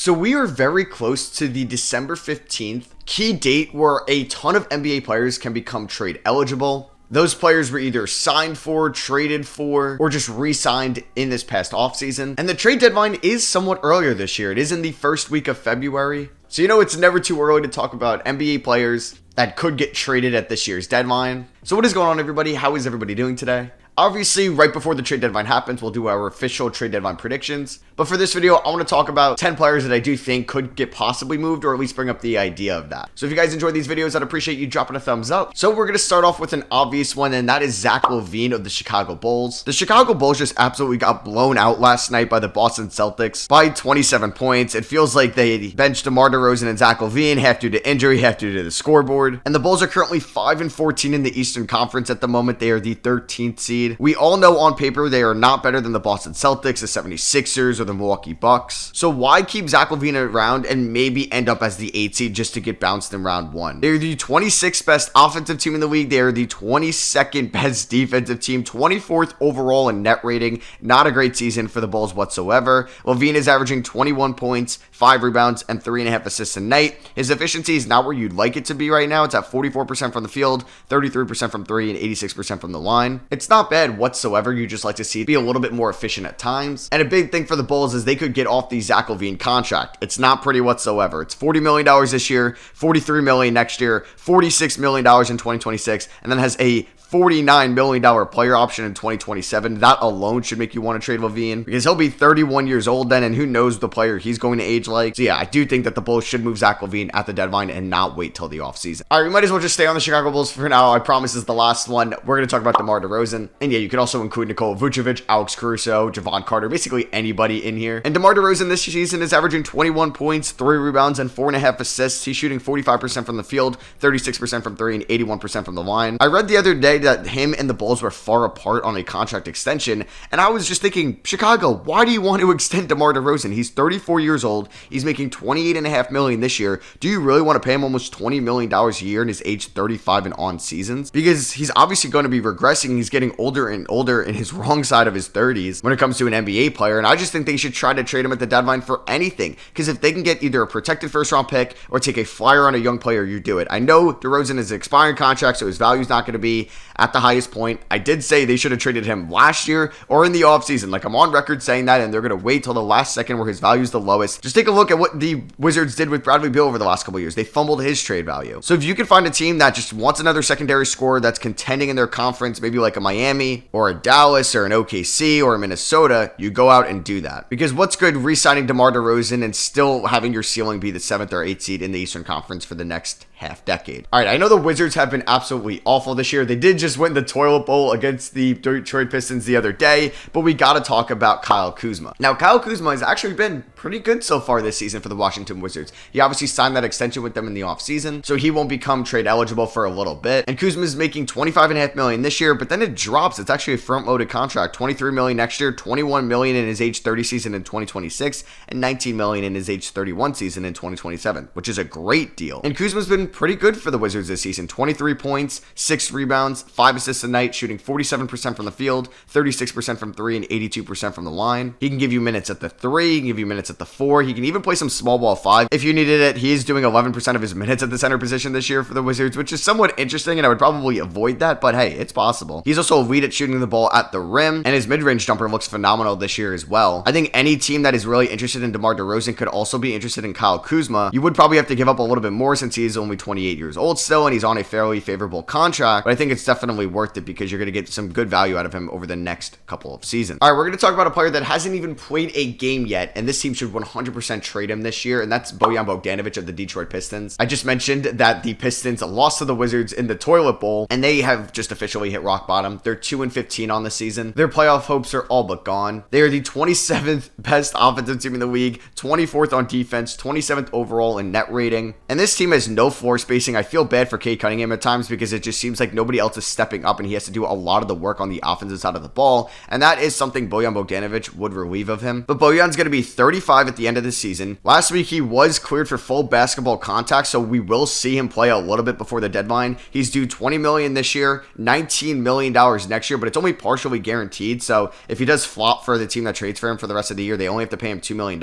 So we are very close to the December 15th key date where a ton of NBA players can become trade eligible. Those players were either signed for, traded for, or just re-signed in this past offseason. And the trade deadline is somewhat earlier this year. It is in the first week of February. So it's never too early to talk about NBA players that could get traded at this year's deadline. So what is going on, everybody? How is everybody doing today? Obviously, right before the trade deadline happens, we'll do our official trade deadline predictions. But for this video, I want to talk about 10 players that I do think could get possibly moved, or at least bring up the idea of that. So if you guys enjoy these videos, I'd appreciate you dropping a thumbs up. So we're going to start off with an obvious one, and that is Zach LaVine of the Chicago Bulls. The Chicago Bulls just absolutely got blown out last night by the Boston Celtics by 27 points. It feels like they benched DeMar DeRozan and Zach LaVine, half due to injury, half due to the scoreboard. And the Bulls are currently 5-14 in the Eastern Conference at the moment. They are the 13th seed. We all know on paper they are not better than the Boston Celtics, the 76ers, or the Milwaukee Bucks. So why keep Zach LaVine around and maybe end up as the 8th seed just to get bounced in round 1? They're the 26th best offensive team in the league. They are the 22nd best defensive team, 24th overall in net rating. Not a great season for the Bulls whatsoever. LaVine is averaging 21 points, 5 rebounds, and 3.5 assists a night. His efficiency is not where you'd like it to be right now. It's at 44% from the field, 33% from 3, and 86% from the line. It's not bad whatsoever. You just like to see it be a little bit more efficient at times. And a big thing for the Bulls is they could get off the Zach LaVine contract. It's not pretty whatsoever. It's $40 million this year, $43 million next year, $46 million in 2026, and then has a $49 million player option in 2027. That alone should make you want to trade LaVine, because he'll be 31 years old then, and who knows the player he's going to age like. So yeah, I do think that the Bulls should move Zach LaVine at the deadline and not wait till the offseason. All right, we might as well just stay on the Chicago Bulls for now. I promise this is the last one. We're going to talk about DeMar DeRozan. And yeah, you can also include Nikola Vucevic, Alex Caruso, Javon Carter, basically anybody in here. And DeMar DeRozan this season is averaging 21 points, 3 rebounds, and 4.5 assists. He's shooting 45% from the field, 36% from 3, and 81% from the line. I read the other day that him and the Bulls were far apart on a contract extension, and I was just thinking, Chicago, why do you want to extend DeMar DeRozan? He's 34 years old. He's making $28.5 million this year. Do you really want to pay him almost $20 million a year in his age 35 and on seasons? Because he's obviously going to be regressing. He's getting older and older in his wrong side of his 30s when it comes to an NBA player, and I just think they should try to trade him at the deadline for anything, because if they can get either a protected first round pick or take a flyer on a young player, you do it. I know DeRozan is an expiring contract, so his value is not going to be at the highest point. I did say they should have traded him last year or in the offseason. Like, I'm on record saying that, and they're going to wait till the last second where his value is the lowest. Just take a look at what the Wizards did with Bradley Beal over the last couple years. They fumbled his trade value. So if you can find a team that just wants another secondary scorer that's contending in their conference, maybe like a Miami or a Dallas or an OKC or a Minnesota, you go out and do that. Because what's good re-signing DeMar DeRozan and still having your ceiling be the 7th or 8th seed in the Eastern Conference for the next half decade? All right, I know the Wizards have been absolutely awful this year. They did just win the toilet bowl against the Detroit Pistons the other day, but we got to talk about Kyle Kuzma. Now, Kyle Kuzma has actually been pretty good so far this season for the Washington Wizards. He obviously signed that extension with them in the offseason, so he won't become trade eligible for a little bit. And Kuzma is making $25.5 million this year, but then it drops. It's actually a front-loaded contract. $23 million next year, $21 million in his age 30 season in 2026, and $19 million in his age 31 season in 2027, which is a great deal. And Kuzma's been pretty good for the Wizards this season. 23 points, 6 rebounds, 5 assists a night, shooting 47% from the field, 36% from 3, and 82% from the line. He can give you minutes at the 3, he can give you minutes at the 4, he can even play some small ball 5 if you needed it. He is doing 11% of his minutes at the center position this year for the Wizards, which is somewhat interesting, and I would probably avoid that, but hey, it's possible. He's also elite at shooting the ball at the rim, and his mid-range jumper looks phenomenal this year as well. I think any team that is really interested in DeMar DeRozan could also be interested in Kyle Kuzma. You would probably have to give up a little bit more since he is only 28 years old still, and he's on a fairly favorable contract, but I think it's definitely worth it because you're going to get some good value out of him over the next couple of seasons. All right, we're going to talk about a player that hasn't even played a game yet, and this team should 100% trade him this year, and that's Bojan Bogdanovic of the Detroit Pistons. I just mentioned that the Pistons lost to the Wizards in the toilet bowl, and they have just officially hit rock bottom. They're 2-15 on the season. Their playoff hopes are all but gone. They are the 27th best offensive team in the league, 24th on defense, 27th overall in net rating, and this team has no floor spacing. I feel bad for Cade Cunningham at times because it just seems like nobody else is stepping up, and he has to do a lot of the work on the offensive side of the ball, and that is something Bojan Bogdanovic would relieve of him. But Bojan's going to be 35 at the end of the season. Last week, he was cleared for full basketball contact, so we will see him play a little bit before the deadline. He's due $20 million this year, $19 million next next year, but it's only partially guaranteed. So if he does flop for the team that trades for him for the rest of the year, they only have to pay him $2 million.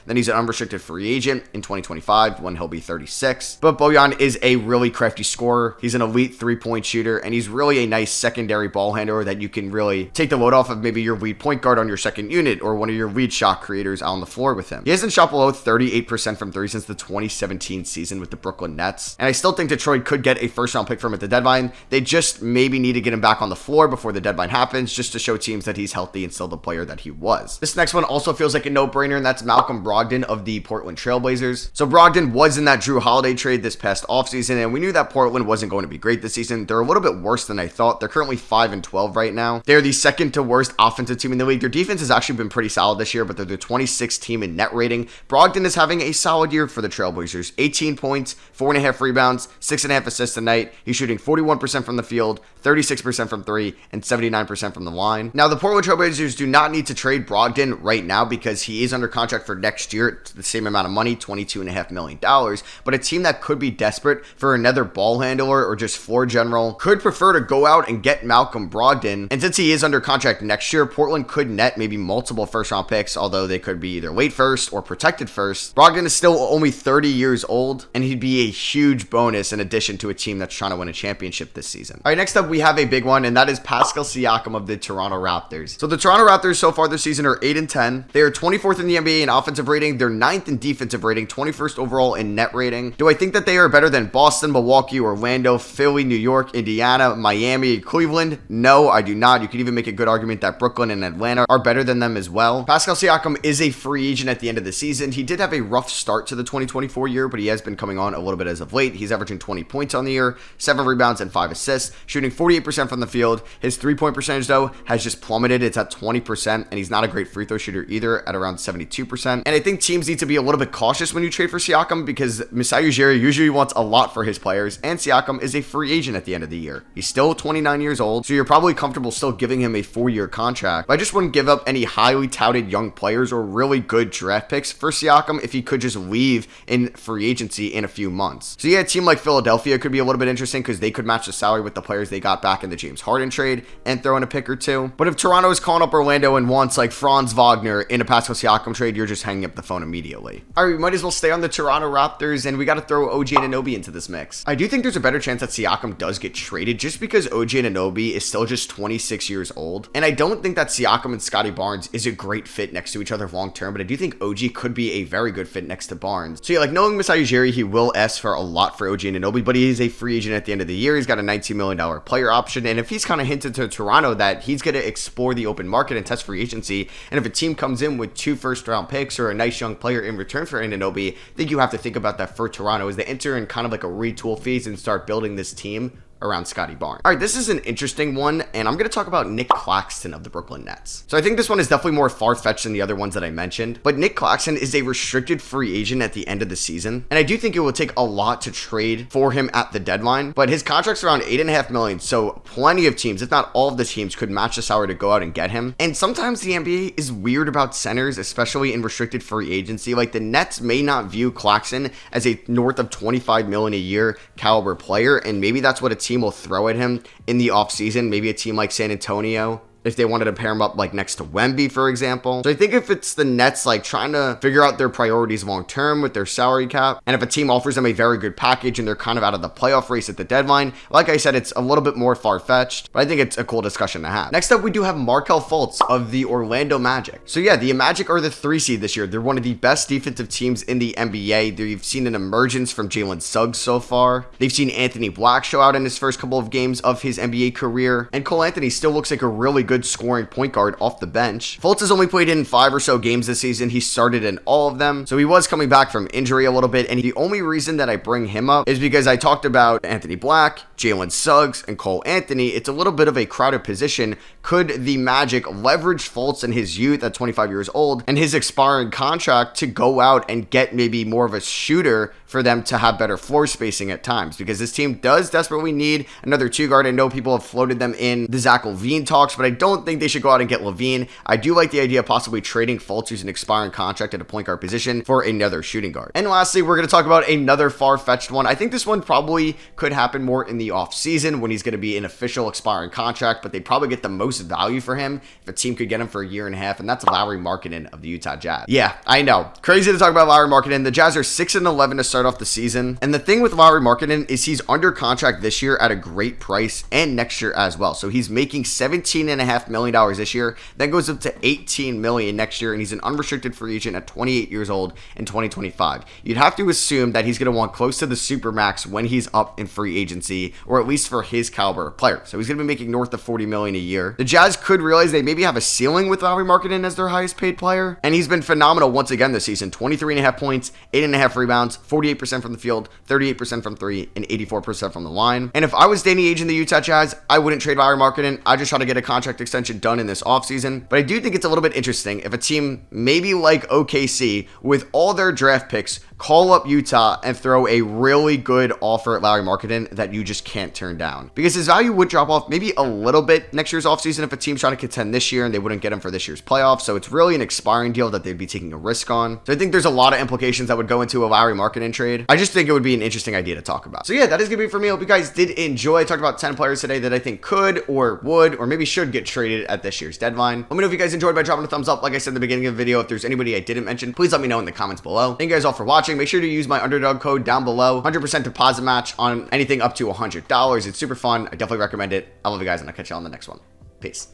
Then he's an unrestricted free agent in 2025 when he'll be 36. But Bojan is a really crafty scorer. He's an elite three-point shooter, and he's really a nice secondary ball handler that you can really take the load off of maybe your lead point guard on your second unit or one of your lead shot creators out on the floor with him. He hasn't shot below 38% from three since the 2017 season with the Brooklyn Nets, and I still think Detroit could get a first-round pick from him at the deadline. They just maybe need to get him back on the floor before the deadline happens, just to show teams that he's healthy and still the player that he was. This next one also feels like a no-brainer, and that's Malcolm Brogdon of the Portland Trailblazers. So Brogdon was in that Drew Holiday trade this past offseason, and we knew that Portland wasn't going to be great this season. They're a little bit worse than I thought. They're currently 5-12 right now. They're the second to worst offensive team in the league. Their defense has actually been pretty solid this year, but they're the 26th team in net rating. Brogdon is having a solid year for the Trailblazers. 18 points, 4.5 rebounds, 6.5 assists a night. He's shooting 41% from the field, 36% from three, and 79% from the line. Now, the Portland Trailblazers do not need to trade Brogdon right now because he is under contract for next year at the same amount of money, $22.5 million. But a team that could be desperate for another ball handler or just floor general could prefer to go out and get Malcolm Brogdon. And since he is under contract next year, Portland could net maybe multiple first-round picks, although they could be either late first or protected first. Brogdon is still only 30 years old, and he'd be a huge bonus in addition to a team that's trying to win a championship this season. All right, next up, we have a big one, and that is Pascal Siakam of the Toronto Raptors. So the Toronto Raptors so far this season are 8-10. They are 24th in the NBA in offensive rating. They're 9th in defensive rating, 21st overall in net rating. Do I think that they are better than Boston, Milwaukee, Orlando, Philly, New York, Indiana, Miami, Cleveland? No, I do not. You could even make a good argument that Brooklyn and Atlanta are better than them as well. Pascal Siakam is a free agent at the end of the season. He did have a rough start to the 2024 year, but he has been coming on a little bit as of late. He's averaging 20 points on the year, 7 rebounds and 5 assists, shooting 48% from the field. His three-point percentage, though, has just plummeted. It's at 20%, and he's not a great free throw shooter either at around 72%. And I think teams need to be a little bit cautious when you trade for Siakam because Masai Ujiri usually wants a lot for his players, and Siakam is a free agent at the end of the year. He's still 29 years old, so you're probably comfortable still giving him a 4-year contract. But I just wouldn't give up any highly touted young players or really good draft picks for Siakam if he could just leave in free agency in a few months. So yeah, a team like Philadelphia could be a little bit interesting because they could match the salary with the players they got back in the James Harden trade and throw in a pick or two. But if Toronto is calling up Orlando and wants like Franz Wagner in a Pascal Siakam trade, you're just hanging up the phone immediately. All right, we might as well stay on the Toronto Raptors, and we got to throw OG Anunoby into this mix. I do think there's a better chance that Siakam does get traded just because OG Anunoby is still just 26 years old. And I don't think that Siakam and Scotty Barnes is a great fit next to each other long term, but I do think OG could be a very good fit next to Barnes. So yeah, like knowing Masai Ujiri, he will ask for a lot for OG Anunoby, but he is a free agent at the end of the year. He's got a $19 million player option, and if he's kind of hinted to Toronto that he's going to explore the open market and test free agency, and if a team comes in with 2 first-round picks or a nice young player in return for Anunoby, I think you have to think about that for Toronto as they enter in kind of like a retool phase and start building this team around Scotty Barnes. All right, this is an interesting one, and I'm going to talk about Nick Claxton of the Brooklyn Nets. So I think this one is definitely more far-fetched than the other ones that I mentioned, but Nick Claxton is a restricted free agent at the end of the season, and I do think it will take a lot to trade for him at the deadline, but his contract's around $8.5 million, so plenty of teams, if not all of the teams, could match the salary to go out and get him. And sometimes the NBA is weird about centers, especially in restricted free agency. Like the Nets may not view Claxton as a north of $25 million a year caliber player, and maybe that's what a team will throw at him in the offseason. Maybe a team like San Antonio, if they wanted to pair him up like next to Wemby, for example. So I think if it's the Nets like trying to figure out their priorities long term with their salary cap, and if a team offers them a very good package and they're kind of out of the playoff race at the deadline, like I said, it's a little bit more far-fetched, but I think it's a cool discussion to have. Next up, we do have Markelle Fultz of the Orlando Magic. So yeah, the Magic are the 3 seed this year. They're one of the best defensive teams in the NBA. They've seen an emergence from Jalen Suggs so far. They've seen Anthony Black show out in his first couple of games of his NBA career, and Cole Anthony still looks like a really good scoring point guard off the bench. Fultz has only played in 5 or so games this season. He started in all of them, so he was coming back from injury a little bit, and the only reason that I bring him up is because I talked about Anthony Black, Jalen Suggs, and Cole Anthony. It's a little bit of a crowded position. Could the Magic leverage Fultz in his youth at 25 years old and his expiring contract to go out and get maybe more of a shooter for them to have better floor spacing at times? Because this team does desperately need another 2 guard. I know people have floated them in the Zach LaVine talks, but I don't think they should go out and get Levine. I do like the idea of possibly trading Fultz, who's an expiring contract at a point guard position, for another shooting guard. And lastly, we're going to talk about another far-fetched one. I think this one probably could happen more in the offseason when he's going to be an official expiring contract, but they'd probably get the most value for him if a team could get him for a year and a half, and that's Lauri Markkanen of the Utah Jazz. Yeah, I know. Crazy to talk about Lauri Markkanen. The Jazz are 6-11 to start off the season, and the thing with Lauri Markkanen is he's under contract this year at a great price and next year as well. So he's making $17.5 million this year, then goes up to $18 million next year, and he's an unrestricted free agent at 28 years old in 2025. You'd have to assume that he's going to want close to the supermax when he's up in free agency, or at least for his caliber of player. So he's going to be making north of $40 million a year. The Jazz could realize they maybe have a ceiling with Lauri Markkanen as their highest paid player, and he's been phenomenal once again this season. 23.5 points, 8.5 rebounds, 48% from the field, 38% from three, and 84% from the line. And if I was Danny Ainge in the Utah Jazz, I wouldn't trade Lauri Markkanen. I'd just try to get a contract extension done in this offseason. But I do think it's a little bit interesting if a team maybe like OKC with all their draft picks call up Utah and throw a really good offer at Lauri Markkanen that you just can't turn down. Because his value would drop off maybe a little bit next year's offseason if a team's trying to contend this year and they wouldn't get him for this year's playoffs. So it's really an expiring deal that they'd be taking a risk on. So I think there's a lot of implications that would go into a Lauri Markkanen trade. I just think it would be an interesting idea to talk about. So yeah, that is going to be it for me. I hope you guys did enjoy. I talked about 10 players today that I think could or would or maybe should get traded at this year's deadline. Let me know if you guys enjoyed by dropping a thumbs up. Like I said in the beginning of the video, if there's anybody I didn't mention, please let me know in the comments below. Thank you guys all for watching. Make sure to use my underdog code down below. 100% deposit match on anything up to $100. It's super fun. I definitely recommend it. I love you guys, and I'll catch you on the next one. Peace.